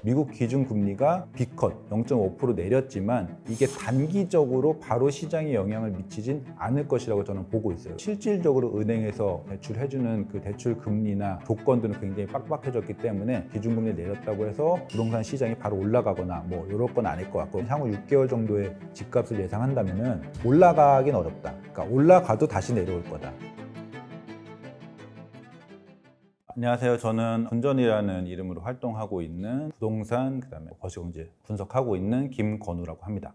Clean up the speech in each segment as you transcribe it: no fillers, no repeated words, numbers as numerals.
미국 기준금리가 B컷 0.5% 내렸지만 이게 단기적으로 바로 시장에 영향을 미치진 않을 것이라고 저는 보고 있어요. 실질적으로 은행에서 대출해주는 그 대출 금리나 조건들은 굉장히 빡빡해졌기 때문에 기준금리 내렸다고 해서 부동산 시장이 바로 올라가거나 뭐 이럴 건 아닐 것 같고, 향후 6개월 정도의 집값을 예상한다면은 올라가긴 어렵다. 그러니까 올라가도 다시 내려올 거다. 안녕하세요. 저는 건전이라는 이름으로 활동하고 있는 부동산, 그다음에 거시경제 분석하고 있는 김건우라고 합니다.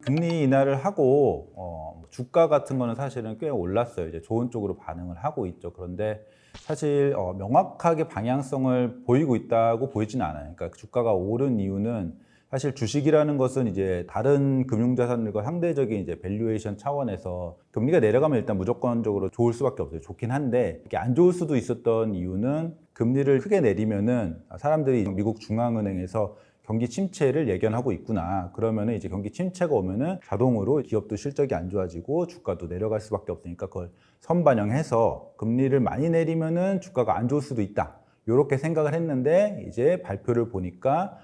금리 인하를 하고 주가 같은 거는 사실은 꽤 올랐어요. 이제 좋은 쪽으로 반응을 하고 있죠. 그런데 사실 명확하게 방향성을 보이고 있다고 보이지는 않아요. 그러니까 주가가 오른 이유는 사실 주식이라는 것은 이제 다른 금융자산들과 상대적인 이제 밸류에이션 차원에서 금리가 내려가면 일단 무조건적으로 좋을 수밖에 없어요. 좋긴 한데 이게 안 좋을 수도 있었던 이유는 금리를 크게 내리면은 사람들이 미국 중앙은행에서 경기 침체를 예견하고 있구나. 그러면은 이제 경기 침체가 오면은 자동으로 기업도 실적이 안 좋아지고 주가도 내려갈 수밖에 없으니까 그걸 선반영해서 금리를 많이 내리면은 주가가 안 좋을 수도 있다. 이렇게 생각을 했는데 이제 발표를 보니까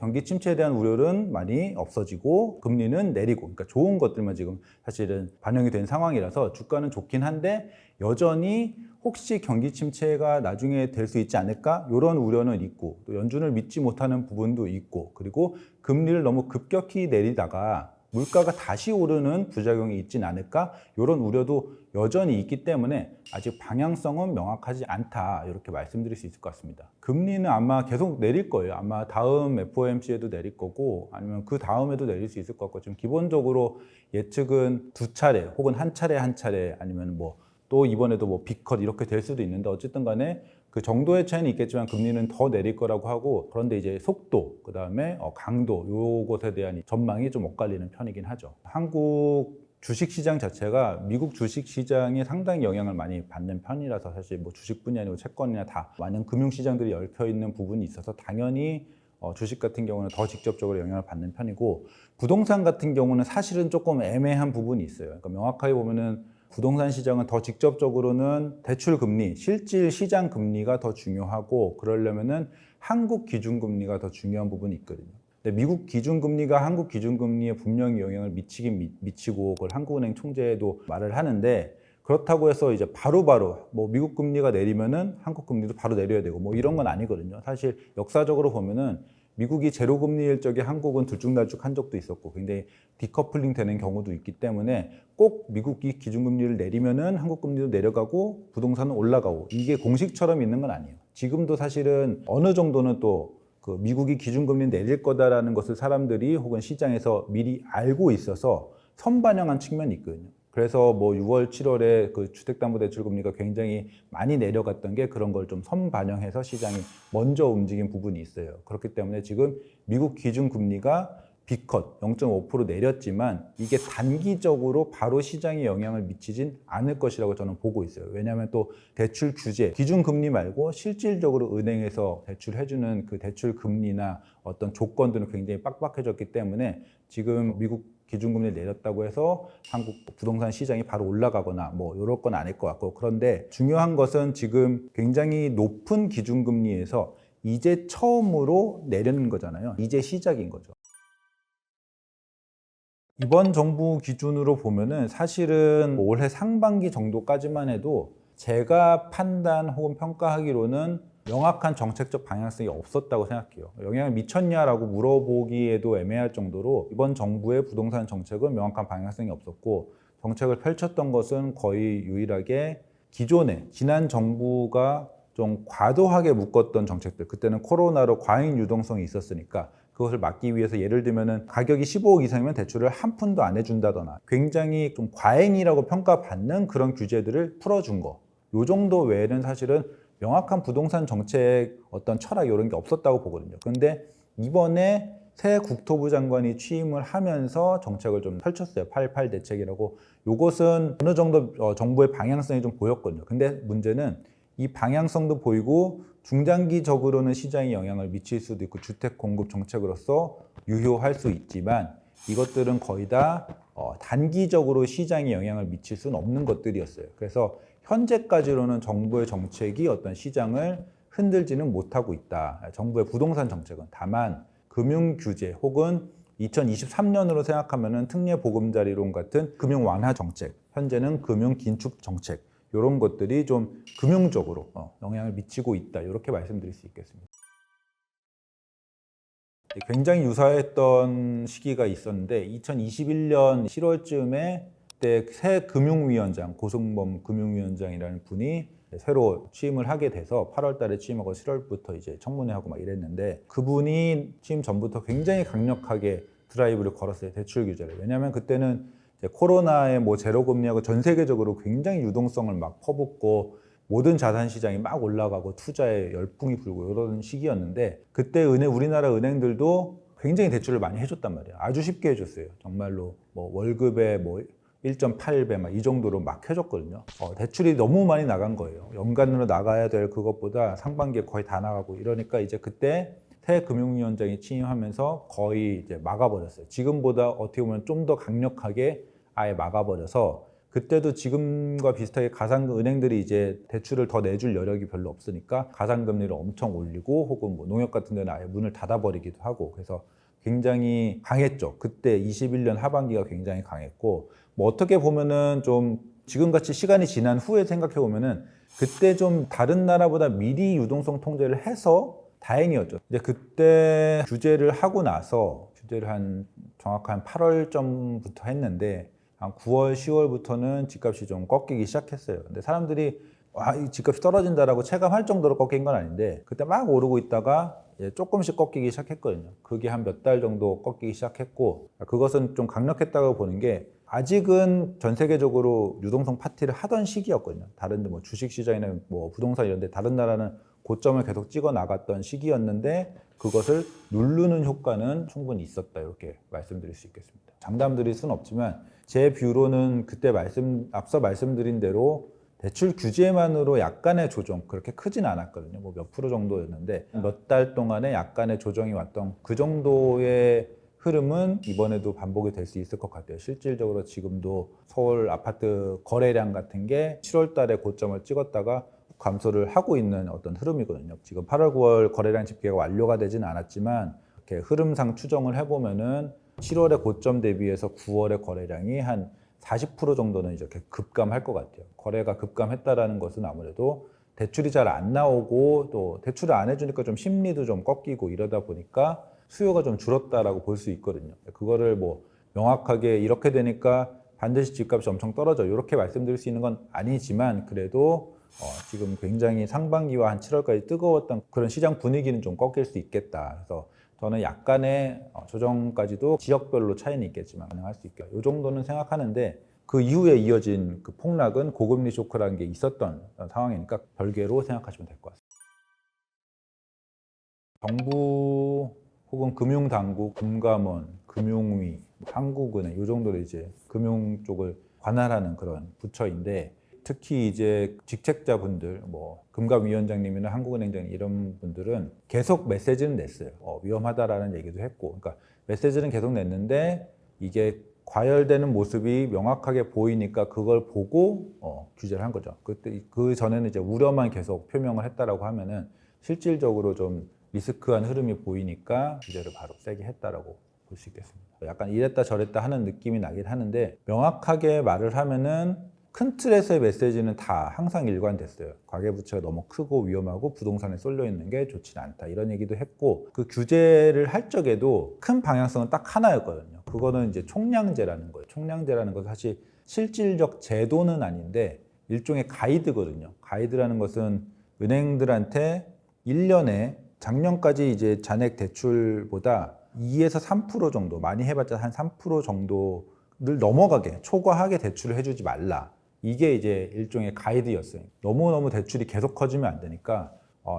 경기 침체에 대한 우려는 많이 없어지고 금리는 내리고, 그러니까 좋은 것들만 지금 사실은 반영이 된 상황이라서 주가는 좋긴 한데 여전히 혹시 경기 침체가 나중에 될 수 있지 않을까? 이런 우려는 있고, 또 연준을 믿지 못하는 부분도 있고, 그리고 금리를 너무 급격히 내리다가 물가가 다시 오르는 부작용이 있진 않을까? 이런 우려도 여전히 있기 때문에 아직 방향성은 명확하지 않다, 이렇게 말씀드릴 수 있을 것 같습니다. 금리는 아마 계속 내릴 거예요. 아마 다음 FOMC에도 내릴 거고 아니면 그 다음에도 내릴 수 있을 것 같고, 지금 기본적으로 예측은 두 차례 혹은 한 차례 아니면 또 이번에도 B컷 이렇게 될 수도 있는데, 어쨌든 간에 그 정도의 차이는 있겠지만 금리는 더 내릴 거라고 하고, 그런데 이제 속도, 그 다음에 강도, 요것에 대한 전망이 좀 엇갈리는 편이긴 하죠. 한국 주식시장 자체가 미국 주식시장에 상당히 영향을 많이 받는 편이라서 사실 주식뿐이 아니고 채권이나 다 많은 금융시장들이 얽혀있는 부분이 있어서 당연히 주식 같은 경우는 더 직접적으로 영향을 받는 편이고, 부동산 같은 경우는 사실은 조금 애매한 부분이 있어요. 그러니까 명확하게 보면은 부동산 시장은 더 직접적으로는 대출 금리, 실질 시장 금리가 더 중요하고, 그러려면은 한국 기준금리가 더 중요한 부분이 있거든요. 근데 미국 기준금리가 한국 기준금리에 분명히 영향을 미치긴 미치고, 그걸 한국은행 총재도 말을 하는데, 그렇다고 해서 이제 바로바로 미국 금리가 내리면은 한국 금리도 바로 내려야 되고 이런 건 아니거든요. 사실 역사적으로 보면은 미국이 제로 금리일 적에 한국은 들쭉날쭉한 적도 있었고 굉장히 디커플링 되는 경우도 있기 때문에 꼭 미국이 기준금리를 내리면은 한국 금리도 내려가고 부동산은 올라가고, 이게 공식처럼 있는 건 아니에요. 지금도 사실은 어느 정도는 또 그 미국이 기준금리 내릴 거다라는 것을 사람들이 혹은 시장에서 미리 알고 있어서 선반영한 측면이 있거든요. 그래서 6월, 7월에 그 주택담보대출 금리가 굉장히 많이 내려갔던 게 그런 걸 좀 선반영해서 시장이 먼저 움직인 부분이 있어요. 그렇기 때문에 지금 미국 기준금리가 B컷 0.5% 내렸지만 이게 단기적으로 바로 시장에 영향을 미치진 않을 것이라고 저는 보고 있어요. 왜냐하면 또 대출 규제, 기준금리 말고 실질적으로 은행에서 대출해주는 그 대출 금리나 어떤 조건들은 굉장히 빡빡해졌기 때문에 지금 미국 기준금리 내렸다고 해서 한국 부동산 시장이 바로 올라가거나 이럴 건 아닐 것 같고, 그런데 중요한 것은 지금 굉장히 높은 기준금리에서 이제 처음으로 내리는 거잖아요. 이제 시작인 거죠. 이번 정부 기준으로 보면은 사실은 올해 상반기 정도까지만 해도 제가 판단 혹은 평가하기로는 명확한 정책적 방향성이 없었다고 생각해요. 영향을 미쳤냐라고 물어보기에도 애매할 정도로 이번 정부의 부동산 정책은 명확한 방향성이 없었고, 정책을 펼쳤던 것은 거의 유일하게 기존에 지난 정부가 좀 과도하게 묶었던 정책들, 그때는 코로나로 과잉 유동성이 있었으니까 그것을 막기 위해서 예를 들면은 가격이 15억 이상이면 대출을 한 푼도 안 해준다거나 굉장히 좀 과잉이라고 평가받는 그런 규제들을 풀어준 거, 요 정도 외에는 사실은 명확한 부동산 정책 어떤 철학 이런 게 없었다고 보거든요. 그런데 이번에 새 국토부 장관이 취임을 하면서 정책을 좀 펼쳤어요. 8.8 대책이라고. 요것은 어느 정도 정부의 방향성이 좀 보였거든요. 근데 문제는 이 방향성도 보이고 중장기적으로는 시장에 영향을 미칠 수도 있고 주택 공급 정책으로서 유효할 수 있지만, 이것들은 거의 다 단기적으로 시장에 영향을 미칠 수는 없는 것들이었어요. 그래서 현재까지로는 정부의 정책이 어떤 시장을 흔들지는 못하고 있다. 정부의 부동산 정책은. 다만 금융 규제 혹은 2023년으로 생각하면은 특례 보금자리론 같은 금융 완화 정책, 현재는 금융 긴축 정책 이런 것들이 좀 금융적으로 영향을 미치고 있다. 이렇게 말씀드릴 수 있겠습니다. 굉장히 유사했던 시기가 있었는데 2021년 7월쯤에 그때 새 금융위원장, 고승범 금융위원장이라는 분이 새로 취임을 하게 돼서 8월 달에 취임하고 7월부터 이제 청문회하고 막 이랬는데 그분이 취임 전부터 굉장히 강력하게 드라이브를 걸었어요. 대출 규제를. 왜냐하면 그때는 이제 코로나의 뭐 제로 금리하고 전 세계적으로 굉장히 유동성을 막 퍼붓고 모든 자산 시장이 막 올라가고 투자에 열풍이 불고 이런 시기였는데 그때 우리나라 은행들도 굉장히 대출을 많이 해줬단 말이에요. 아주 쉽게 해줬어요. 정말로 뭐 월급의 뭐 1.8배 막 이 정도로 막 해줬거든요. 대출이 너무 많이 나간 거예요. 연간으로 나가야 될 그것보다 상반기에 거의 다 나가고 이러니까 이제 그때 새 금융위원장이 취임하면서 거의 이제 막아버렸어요. 지금보다 어떻게 보면 좀 더 강력하게 아예 막아버려서 그때도 지금과 비슷하게 은행들이 이제 대출을 더 내줄 여력이 별로 없으니까 가상금리를 엄청 올리고 혹은 뭐 농협 같은 데는 아예 문을 닫아버리기도 하고 그래서 굉장히 강했죠. 그때 21년 하반기가 굉장히 강했고 뭐 어떻게 보면은 좀 지금같이 시간이 지난 후에 생각해 보면은 그때 좀 다른 나라보다 미리 유동성 통제를 해서 다행이었죠. 이제 그때 규제를 하고 나서 규제를 정확한 8월쯤부터 했는데 한 9월, 10월부터는 집값이 좀 꺾이기 시작했어요. 근데 사람들이 이 집값이 떨어진다라고 체감할 정도로 꺾인 건 아닌데 그때 막 오르고 있다가 조금씩 꺾이기 시작했거든요. 그게 한 몇 달 정도 꺾이기 시작했고 그것은 좀 강력했다고 보는 게 아직은 전 세계적으로 유동성 파티를 하던 시기였거든요. 다른 뭐 주식시장이나 뭐 부동산 이런 데 다른 나라는 고점을 계속 찍어 나갔던 시기였는데 그것을 누르는 효과는 충분히 있었다 이렇게 말씀드릴 수 있겠습니다. 장담드릴 수는 없지만 제 뷰로는 그때 앞서 말씀드린 대로 대출 규제만으로 약간의 조정 그렇게 크진 않았거든요. 뭐 몇 프로 정도였는데 몇 달 동안에 약간의 조정이 왔던 그 정도의 흐름은 이번에도 반복이 될 수 있을 것 같아요. 실질적으로 지금도 서울 아파트 거래량 같은 게 7월 달에 고점을 찍었다가 감소를 하고 있는 어떤 흐름이거든요. 지금 8월, 9월 거래량 집계가 완료가 되진 않았지만 이렇게 흐름상 추정을 해보면은 7월의 고점 대비해서 9월의 거래량이 한 40% 정도는 이렇게 급감할 것 같아요. 거래가 급감했다라는 것은 아무래도 대출이 잘 안 나오고 또 대출을 안 해주니까 좀 심리도 좀 꺾이고 이러다 보니까 수요가 좀 줄었다라고 볼 수 있거든요. 그거를 뭐 명확하게 이렇게 되니까 반드시 집값이 엄청 떨어져 이렇게 말씀드릴 수 있는 건 아니지만 그래도 지금 굉장히 상반기와 한 7월까지 뜨거웠던 그런 시장 분위기는 좀 꺾일 수 있겠다. 그래서 저는 약간의 조정까지도 지역별로 차이는 있겠지만 가능할 수 있겠다. 이 정도는 생각하는데 그 이후에 이어진 그 폭락은 고금리 쇼크라는 게 있었던 상황이니까 별개로 생각하시면 될 것 같습니다. 정부 혹은 금융당국, 금감원, 금융위, 한국은행 이 정도로 이제 금융 쪽을 관할하는 그런 부처인데 특히 이제 직책자분들, 뭐 금감위원장님이나 한국은행장님 이런 분들은 계속 메시지는 냈어요. 위험하다라는 얘기도 했고, 그러니까 메시지는 계속 냈는데 이게 과열되는 모습이 명확하게 보이니까 그걸 보고 규제를 한 거죠. 그때 그 전에는 이제 우려만 계속 표명을 했다라고 하면은 실질적으로 좀 리스크한 흐름이 보이니까 규제를 바로 세게 했다라고 볼 수 있겠습니다. 약간 이랬다 저랬다 하는 느낌이 나긴 하는데 명확하게 말을 하면은 큰 틀에서의 메시지는 다 항상 일관됐어요. 가계부채가 너무 크고 위험하고 부동산에 쏠려 있는 게 좋지 않다 이런 얘기도 했고 그 규제를 할 적에도 큰 방향성은 딱 하나였거든요. 그거는 이제 총량제라는 거예요. 총량제라는 것은 사실 실질적 제도는 아닌데 일종의 가이드거든요. 가이드라는 것은 은행들한테 1년에 작년까지 이제 잔액 대출보다 2에서 3% 정도 많이 해봤자 한 3% 정도를 넘어가게 초과하게 대출을 해주지 말라. 이게 이제 일종의 가이드였어요. 너무너무 대출이 계속 커지면 안 되니까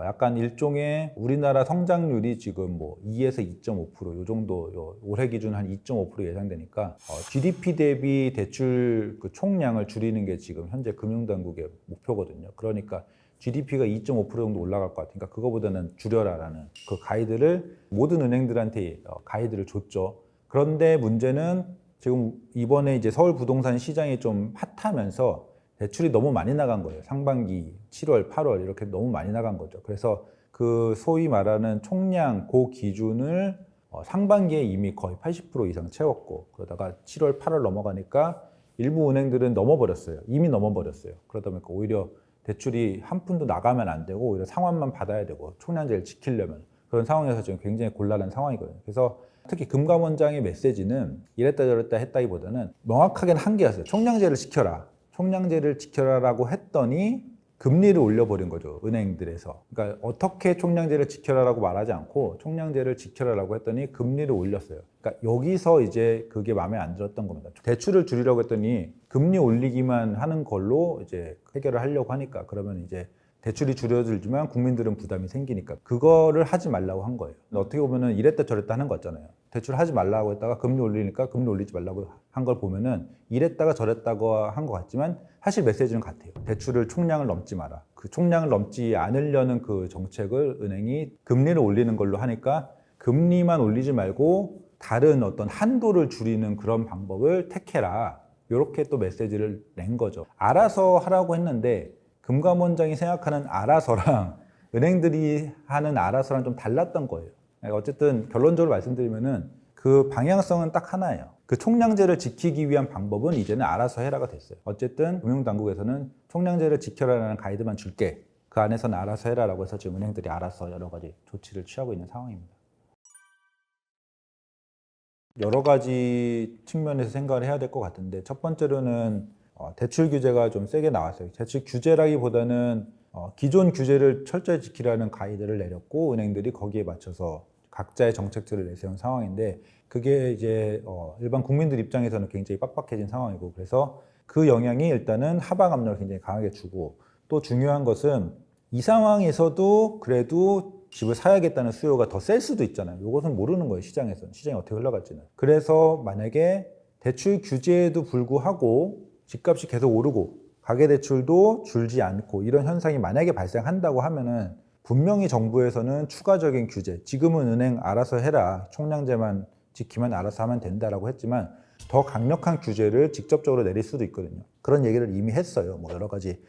약간 일종의 우리나라 성장률이 지금 뭐 2에서 2.5%이 정도 올해 기준 한 2.5% 예상되니까 GDP 대비 대출 그 총량을 줄이는 게 지금 현재 금융당국의 목표거든요. 그러니까 GDP가 2.5% 정도 올라갈 것 같으니까 그거보다는 줄여라라는 그 가이드를 모든 은행들한테 가이드를 줬죠. 그런데 문제는 지금 이번에 이제 서울 부동산 시장이 좀 핫하면서 대출이 너무 많이 나간 거예요. 상반기 7월, 8월 이렇게 너무 많이 나간 거죠. 그래서 그 소위 말하는 총량 그 기준을 상반기에 이미 거의 80% 이상 채웠고, 그러다가 7월, 8월 넘어가니까 일부 은행들은 넘어버렸어요. 이미 넘어버렸어요. 그러다 보니까 오히려 대출이 한 푼도 나가면 안 되고 오히려 상환만 받아야 되고 총량제를 지키려면 그런 상황에서 지금 굉장히 곤란한 상황이거든요. 그래서 특히 금감원장의 메시지는 이랬다 저랬다 했다기보다는 명확하게는 한 개였어요. 총량제를 지켜라. 총량제를 지켜라라고 했더니 금리를 올려버린 거죠, 은행들에서. 그러니까 어떻게 총량제를 지켜라라고 말하지 않고 총량제를 지켜라라고 했더니 금리를 올렸어요. 그러니까 여기서 이제 그게 마음에 안 들었던 겁니다. 대출을 줄이려고 했더니 금리 올리기만 하는 걸로 이제 해결을 하려고 하니까, 그러면 이제 대출이 줄어들지만 국민들은 부담이 생기니까 그거를 하지 말라고 한 거예요. 어떻게 보면은 이랬다 저랬다 하는 거 있잖아요. 대출 하지 말라고 했다가 금리 올리니까 금리 올리지 말라고 한 걸 보면은 이랬다가 저랬다고 한 것 같지만 사실 메시지는 같아요. 대출을 총량을 넘지 마라. 그 총량을 넘지 않으려는 그 정책을 은행이 금리를 올리는 걸로 하니까 금리만 올리지 말고 다른 어떤 한도를 줄이는 그런 방법을 택해라. 이렇게 또 메시지를 낸 거죠. 알아서 하라고 했는데 금감원장이 생각하는 알아서랑 은행들이 하는 알아서랑 좀 달랐던 거예요. 어쨌든 결론적으로 말씀드리면은 그 방향성은 딱 하나예요. 그 총량제를 지키기 위한 방법은 이제는 알아서 해라가 됐어요. 어쨌든 금융당국에서는 총량제를 지켜라라는 가이드만 줄게. 그 안에서는 알아서 해라라고 해서 지금 은행들이 알아서 여러 가지 조치를 취하고 있는 상황입니다. 여러 가지 측면에서 생각을 해야 될 것 같은데, 첫 번째로는 대출 규제가 좀 세게 나왔어요. 대출 규제라기보다는 기존 규제를 철저히 지키라는 가이드를 내렸고 은행들이 거기에 맞춰서 각자의 정책들을 내세운 상황인데, 그게 이제 일반 국민들 입장에서는 굉장히 빡빡해진 상황이고, 그래서 그 영향이 일단은 하방 압력을 굉장히 강하게 주고, 또 중요한 것은 이 상황에서도 그래도 집을 사야겠다는 수요가 더 셀 수도 있잖아요. 이것은 모르는 거예요, 시장에서는. 시장이 어떻게 흘러갈지는. 그래서 만약에 대출 규제에도 불구하고 집값이 계속 오르고 가계대출도 줄지 않고 이런 현상이 만약에 발생한다고 하면은 분명히 정부에서는 추가적인 규제, 지금은 은행 알아서 해라, 총량제만 지키면 알아서 하면 된다라고 했지만 더 강력한 규제를 직접적으로 내릴 수도 있거든요. 그런 얘기를 이미 했어요. 뭐 여러 가지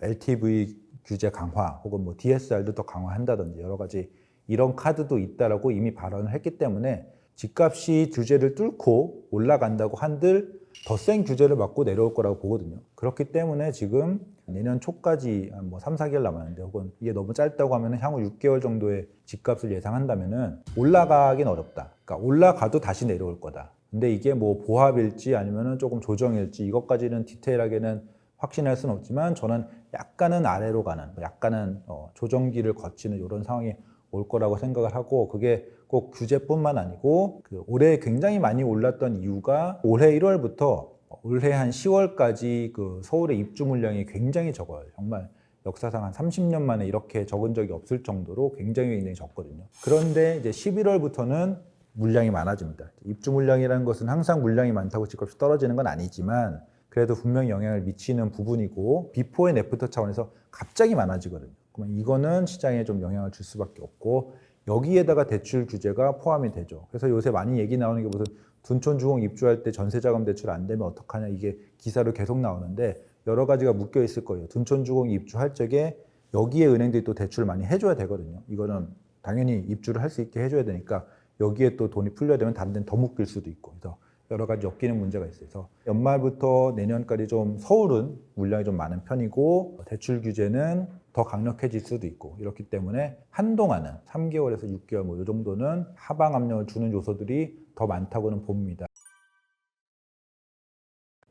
LTV 규제 강화 혹은 DSR도 더 강화한다든지 여러 가지 이런 카드도 있다라고 이미 발언을 했기 때문에 집값이 규제를 뚫고 올라간다고 한들 더 센 규제를 받고 내려올 거라고 보거든요. 그렇기 때문에 지금 내년 초까지 3, 4개월 남았는데, 혹은 이게 너무 짧다고 하면 향후 6개월 정도의 집값을 예상한다면 올라가긴 어렵다. 그러니까 올라가도 다시 내려올 거다. 근데 이게 보합일지 아니면 조금 조정일지 이것까지는 디테일하게는 확신할 수는 없지만 저는 약간은 아래로 가는, 약간은 조정기를 거치는 이런 상황이 올 거라고 생각을 하고, 그게 꼭 규제뿐만 아니고 올해 굉장히 많이 올랐던 이유가 올해 1월부터 올해 한 10월까지 그 서울의 입주 물량이 굉장히 적어요. 정말 역사상 한 30년 만에 이렇게 적은 적이 없을 정도로 굉장히 적거든요. 그런데 이제 11월부터는 물량이 많아집니다. 입주 물량이라는 것은 항상 물량이 많다고 집값이 떨어지는 건 아니지만 그래도 분명히 영향을 미치는 부분이고, 비포 앤 애프터 차원에서 갑자기 많아지거든요. 그러면 이거는 시장에 좀 영향을 줄 수밖에 없고, 여기에다가 대출 규제가 포함이 되죠. 그래서 요새 많이 얘기 나오는 게 무슨 둔촌주공 입주할 때 전세자금 대출 안 되면 어떡하냐, 이게 기사로 계속 나오는데 여러 가지가 묶여 있을 거예요. 둔촌주공 입주할 적에 여기에 은행들이 또 대출을 많이 해줘야 되거든요. 이거는 당연히 입주를 할 수 있게 해줘야 되니까 여기에 또 돈이 풀려야 되면 다른 데는 더 묶일 수도 있고, 그래서 여러 가지 엮이는 문제가 있어서 연말부터 내년까지 좀 서울은 물량이 좀 많은 편이고 대출 규제는 더 강력해질 수도 있고, 이렇기 때문에 한동안은 3개월에서 6개월 이 정도는 하방 압력을 주는 요소들이 더 많다고는 봅니다.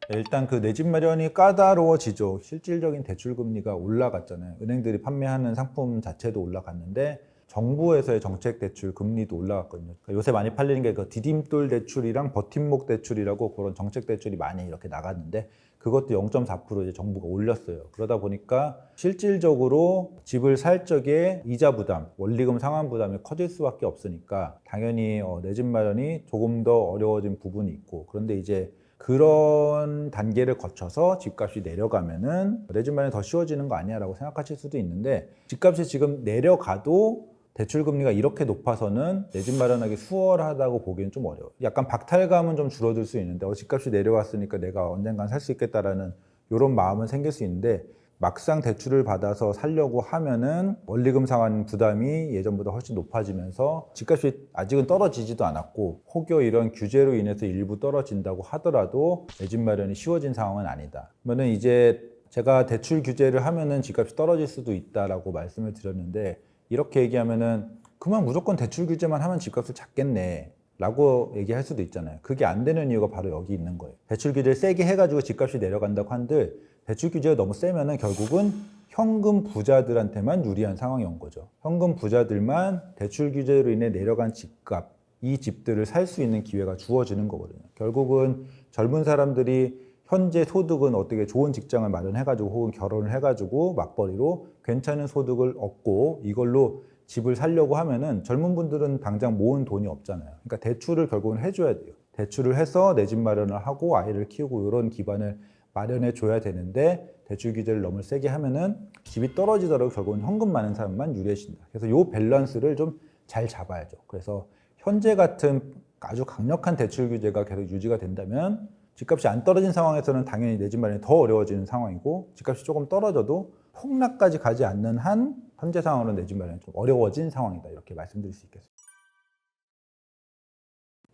일단 그 내 집 마련이 까다로워지죠. 실질적인 대출 금리가 올라갔잖아요. 은행들이 판매하는 상품 자체도 올라갔는데 정부에서의 정책 대출 금리도 올라갔거든요. 그러니까 요새 많이 팔리는 게 그 디딤돌 대출이랑 버팀목 대출이라고 그런 정책 대출이 많이 이렇게 나갔는데, 그것도 0.4% 이제 정부가 올렸어요. 그러다 보니까 실질적으로 집을 살 적에 이자 부담, 원리금 상환 부담이 커질 수밖에 없으니까 당연히 내 집 마련이 조금 더 어려워진 부분이 있고, 그런데 이제 그런 단계를 거쳐서 집값이 내려가면은 내 집 마련이 더 쉬워지는 거 아니야라고 생각하실 수도 있는데, 집값이 지금 내려가도 대출 금리가 이렇게 높아서는 내 집 마련하기 수월하다고 보기엔 좀 어려워요. 약간 박탈감은 좀 줄어들 수 있는데 집값이 내려왔으니까 내가 언젠간 살 수 있겠다라는 이런 마음은 생길 수 있는데, 막상 대출을 받아서 살려고 하면은 원리금 상환 부담이 예전보다 훨씬 높아지면서 집값이 아직은 떨어지지도 않았고 혹여 이런 규제로 인해서 일부 떨어진다고 하더라도 내 집 마련이 쉬워진 상황은 아니다. 그러면은 이제 제가 대출 규제를 하면은 집값이 떨어질 수도 있다라고 말씀을 드렸는데 이렇게 얘기하면은 그만 무조건 대출 규제만 하면 집값을 잡겠네 라고 얘기할 수도 있잖아요. 그게 안 되는 이유가 바로 여기 있는 거예요. 대출 규제를 세게 해가지고 집값이 내려간다고 한들 대출 규제가 너무 세면은 결국은 현금 부자들한테만 유리한 상황이 온 거죠. 현금 부자들만 대출 규제로 인해 내려간 집값, 이 집들을 살 수 있는 기회가 주어지는 거거든요. 결국은 젊은 사람들이 현재 소득은 어떻게 좋은 직장을 마련해가지고 혹은 결혼을 해가지고 맞벌이로 괜찮은 소득을 얻고 이걸로 집을 살려고 하면은 젊은 분들은 당장 모은 돈이 없잖아요. 그러니까 대출을 결국은 해줘야 돼요. 대출을 해서 내 집 마련을 하고 아이를 키우고 이런 기반을 마련해 줘야 되는데 대출 규제를 너무 세게 하면은 집이 떨어지더라도 결국은 현금 많은 사람만 유리해진다. 그래서 이 밸런스를 좀 잘 잡아야죠. 그래서 현재 같은 아주 강력한 대출 규제가 계속 유지가 된다면 집값이 안 떨어진 상황에서는 당연히 내 집 마련이 더 어려워지는 상황이고 집값이 조금 떨어져도 폭락까지 가지 않는 한 현재 상황으로는 내 집 마련이 좀 어려워진 상황이다. 이렇게 말씀드릴 수 있겠습니다.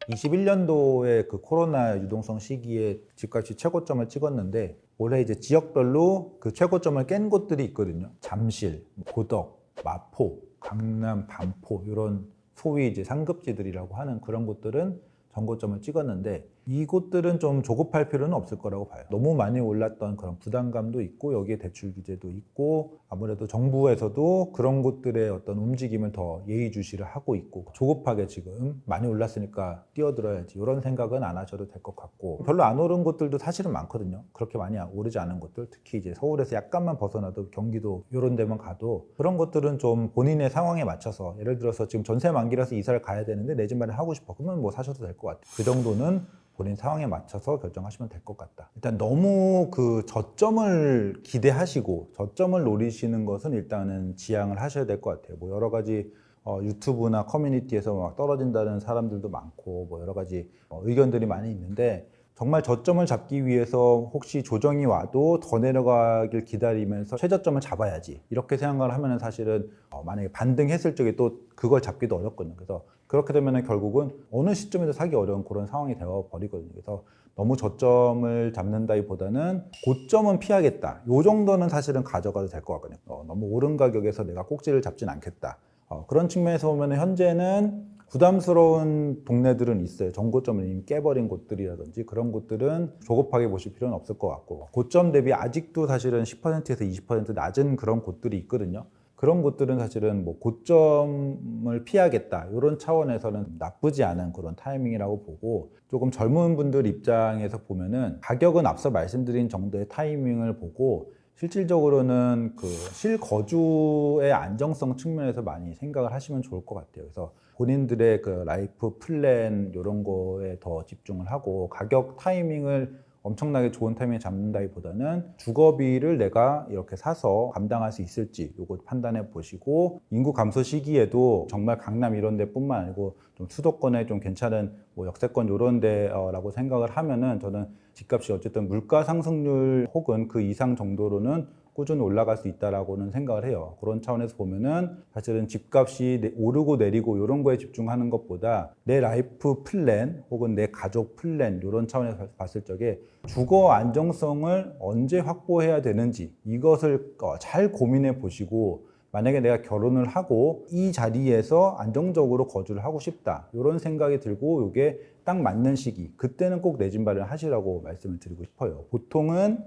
21년도에 그 코로나 유동성 시기에 집값이 최고점을 찍었는데 올해 이제 지역별로 그 최고점을 깬 곳들이 있거든요. 잠실, 고덕, 마포, 강남, 반포 이런 소위 이제 상급지들이라고 하는 그런 곳들은 전고점을 찍었는데 이곳들은 좀 조급할 필요는 없을 거라고 봐요. 너무 많이 올랐던 그런 부담감도 있고 여기에 대출 규제도 있고 아무래도 정부에서도 그런 곳들의 어떤 움직임을 더 예의주시를 하고 있고 조급하게 지금 많이 올랐으니까 뛰어들어야지 이런 생각은 안 하셔도 될 것 같고 별로 안 오른 곳들도 사실은 많거든요. 그렇게 많이 오르지 않은 곳들 특히 이제 서울에서 약간만 벗어나도 경기도 이런 데만 가도 그런 것들은 좀 본인의 상황에 맞춰서 예를 들어서 지금 전세 만기라서 이사를 가야 되는데 내 집 마련 하고 싶어 그러면 뭐 사셔도 될 것 같아요. 그 정도는 본인 상황에 맞춰서 결정하시면 될 것 같다. 일단 너무 그 저점을 기대하시고 저점을 노리시는 것은 일단은 지양을 하셔야 될 것 같아요. 뭐 여러 가지 유튜브나 커뮤니티에서 막 떨어진다는 사람들도 많고 뭐 여러 가지 의견들이 많이 있는데 정말 저점을 잡기 위해서 혹시 조정이 와도 더 내려가길 기다리면서 최저점을 잡아야지 이렇게 생각을 하면은 사실은 만약에 반등했을 적에 또 그걸 잡기도 어렵거든요. 그래서 그렇게 되면은 결국은 어느 시점에도 사기 어려운 그런 상황이 되어 버리거든요. 그래서 너무 저점을 잡는다기보다는 고점은 피하겠다. 요 정도는 사실은 가져가도 될 것 같거든요. 너무 오른 가격에서 내가 꼭지를 잡진 않겠다. 그런 측면에서 보면 현재는 부담스러운 동네들은 있어요. 전고점을 이미 깨버린 곳들이라든지 그런 곳들은 조급하게 보실 필요는 없을 것 같고 고점 대비 아직도 사실은 10%에서 20% 낮은 그런 곳들이 있거든요. 그런 곳들은 사실은 뭐 고점을 피하겠다 이런 차원에서는 나쁘지 않은 그런 타이밍이라고 보고 조금 젊은 분들 입장에서 보면은 가격은 앞서 말씀드린 정도의 타이밍을 보고 실질적으로는 그 실거주의 안정성 측면에서 많이 생각을 하시면 좋을 것 같아요. 그래서 본인들의 그 라이프 플랜 이런 거에 더 집중을 하고 가격 타이밍을 엄청나게 좋은 타이밍에 잡는다기보다는 주거비를 내가 이렇게 사서 감당할 수 있을지 요거 판단해 보시고 인구 감소 시기에도 정말 강남 이런 데뿐만 아니고 좀 수도권에 좀 괜찮은 뭐 역세권 이런 데라고 생각을 하면은 저는 집값이 어쨌든 물가 상승률 혹은 그 이상 정도로는 꾸준히 올라갈 수 있다라고는 생각을 해요. 그런 차원에서 보면은 사실은 집값이 오르고 내리고 이런 거에 집중하는 것보다 내 라이프 플랜 혹은 내 가족 플랜 이런 차원에서 봤을 적에 주거 안정성을 언제 확보해야 되는지 이것을 잘 고민해 보시고 만약에 내가 결혼을 하고 이 자리에서 안정적으로 거주를 하고 싶다 이런 생각이 들고 이게 딱 맞는 시기 그때는 꼭 내 집 마련을 하시라고 말씀을 드리고 싶어요. 보통은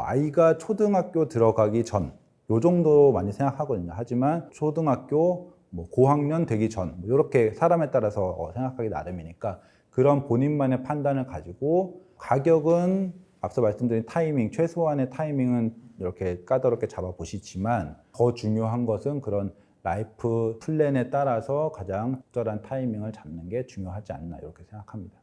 아이가 초등학교 들어가기 전, 요 정도 많이 생각하거든요. 하지만 초등학교 뭐 고학년 되기 전, 뭐 이렇게 사람에 따라서 생각하기 나름이니까 그런 본인만의 판단을 가지고 가격은 앞서 말씀드린 타이밍, 최소한의 타이밍은 이렇게 까다롭게 잡아보시지만 더 중요한 것은 그런 라이프 플랜에 따라서 가장 적절한 타이밍을 잡는 게 중요하지 않나 이렇게 생각합니다.